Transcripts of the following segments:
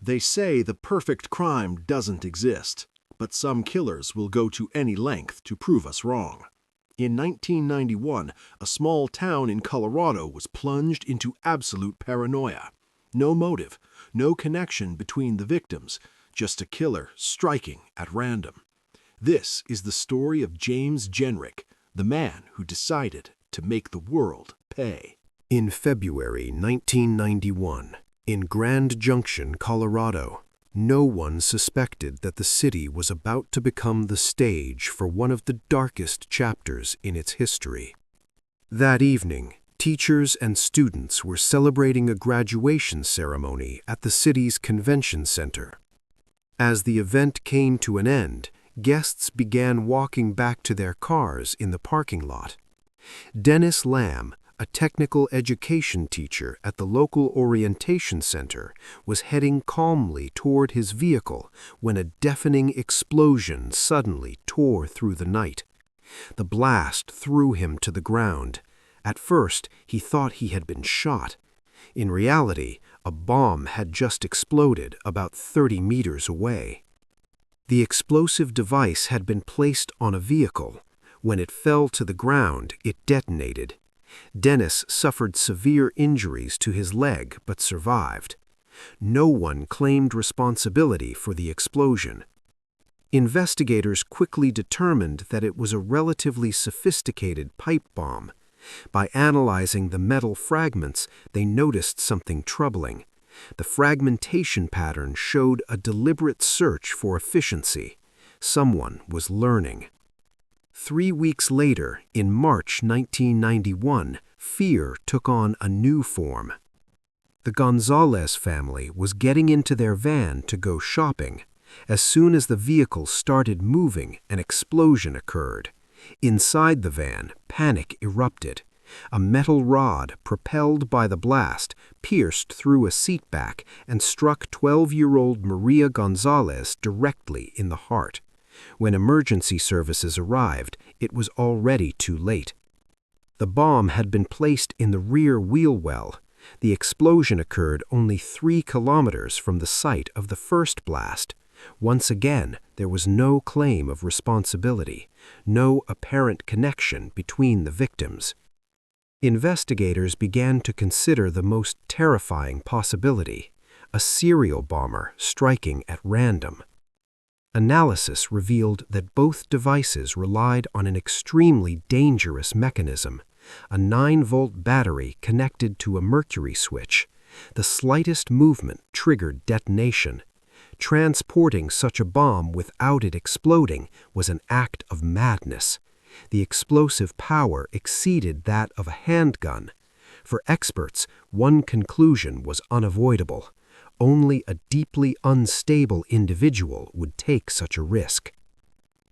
They say the perfect crime doesn't exist, but some killers will go to any length to prove us wrong. In 1991, a small town in Colorado was plunged into absolute paranoia. No motive, no connection between the victims, just a killer striking at random. This is the story of James Jenrick, the man who decided to make the world pay. In February 1991, in Grand Junction, Colorado, no one suspected that the city was about to become the stage for one of the darkest chapters in its history. That evening, teachers and students were celebrating a graduation ceremony at the city's convention center. As the event came to an end, guests began walking back to their cars in the parking lot. Dennis Lamb, a technical education teacher at the local orientation center, was heading calmly toward his vehicle when a deafening explosion suddenly tore through the night. The blast threw him to the ground. At first, he thought he had been shot. In reality, a bomb had just exploded about 30 meters away. The explosive device had been placed on a vehicle. When it fell to the ground, it detonated. Dennis suffered severe injuries to his leg but survived. No one claimed responsibility for the explosion. Investigators quickly determined that it was a relatively sophisticated pipe bomb. By analyzing the metal fragments, they noticed something troubling. The fragmentation pattern showed a deliberate search for efficiency. Someone was learning. 3 weeks later, in March 1991, fear took on a new form. The Gonzalez family was getting into their van to go shopping. As soon as the vehicle started moving, an explosion occurred. Inside the van, panic erupted. A metal rod, propelled by the blast, pierced through a seatback and struck 12-year-old Maria Gonzalez directly in the heart. When emergency services arrived, it was already too late. The bomb had been placed in the rear wheel well. The explosion occurred only 3 kilometers from the site of the first blast. Once again, there was no claim of responsibility, no apparent connection between the victims. Investigators began to consider the most terrifying possibility: a serial bomber striking at random. Analysis revealed that both devices relied on an extremely dangerous mechanism, a 9-volt battery connected to a mercury switch. The slightest movement triggered detonation. Transporting such a bomb without it exploding was an act of madness. The explosive power exceeded that of a handgun. For experts, one conclusion was unavoidable. Only a deeply unstable individual would take such a risk.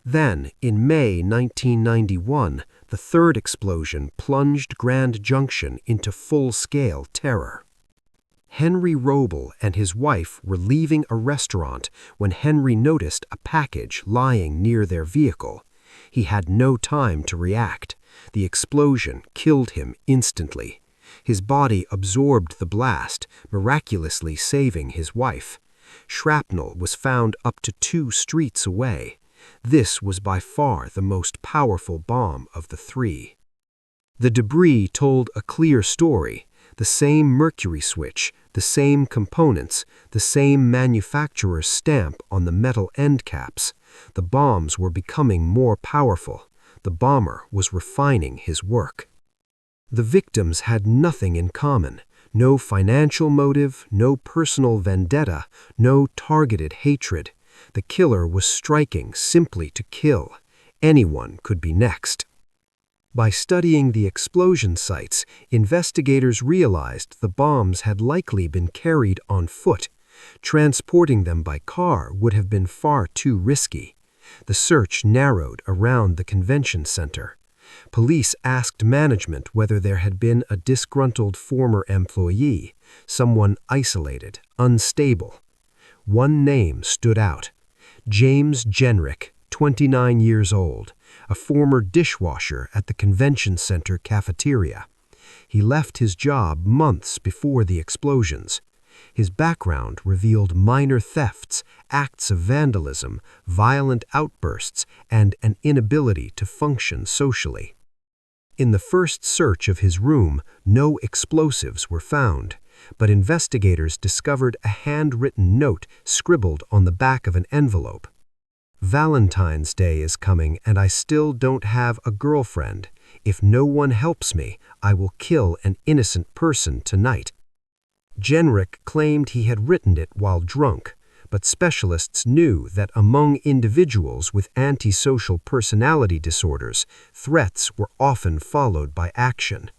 Then, in May 1991, the third explosion plunged Grand Junction into full-scale terror. Henry Roble and his wife were leaving a restaurant when Henry noticed a package lying near their vehicle. He had no time to react. The explosion killed him instantly. His body absorbed the blast, miraculously saving his wife. Shrapnel was found up to 2 streets away. This was by far the most powerful bomb of the 3. The debris told a clear story: the same mercury switch, the same components, the same manufacturer's stamp on the metal end caps. The bombs were becoming more powerful. The bomber was refining his work. The victims had nothing in common: no financial motive, no personal vendetta, no targeted hatred. The killer was striking simply to kill. Anyone could be next. By studying the explosion sites, investigators realized the bombs had likely been carried on foot. Transporting them by car would have been far too risky. The search narrowed around the convention center. Police asked management whether there had been a disgruntled former employee, someone isolated, unstable. One name stood out: James Jenrick, 29 years old, a former dishwasher at the convention center cafeteria. He left his job months before the explosions. His background revealed minor thefts, acts of vandalism, violent outbursts, and an inability to function socially. In the first search of his room, no explosives were found, but investigators discovered a handwritten note scribbled on the back of an envelope. "Valentine's Day is coming and I still don't have a girlfriend. If no one helps me, I will kill an innocent person tonight." Jenrick claimed he had written it while drunk, but specialists knew that among individuals with antisocial personality disorders, threats were often followed by action.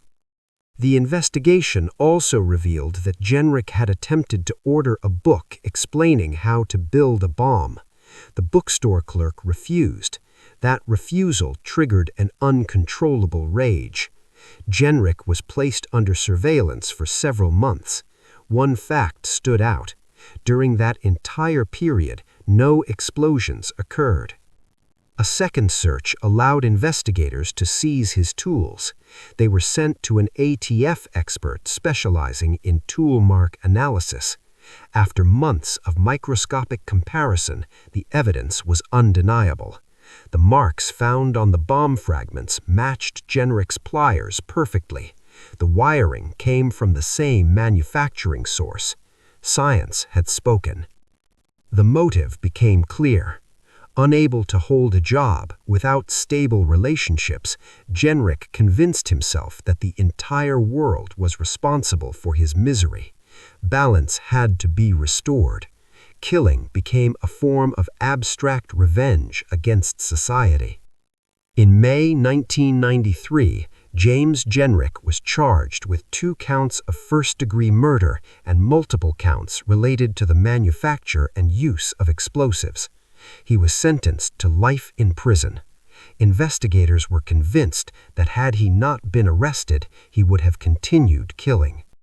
The investigation also revealed that Jenrick had attempted to order a book explaining how to build a bomb. The bookstore clerk refused. That refusal triggered an uncontrollable rage. Jenrick was placed under surveillance for several months. One fact stood out. During that entire period, no explosions occurred. A second search allowed investigators to seize his tools. They were sent to an ATF expert specializing in tool mark analysis. After months of microscopic comparison, the evidence was undeniable. The marks found on the bomb fragments matched Jenrick's pliers perfectly. The wiring came from the same manufacturing source. Science had spoken. The motive became clear. Unable to hold a job, without stable relationships, Jenrick convinced himself that the entire world was responsible for his misery. Balance had to be restored. Killing became a form of abstract revenge against society. In May 1993, James Jenrick was charged with 2 counts of first-degree murder and multiple counts related to the manufacture and use of explosives. He was sentenced to life in prison. Investigators were convinced that had he not been arrested, he would have continued killing.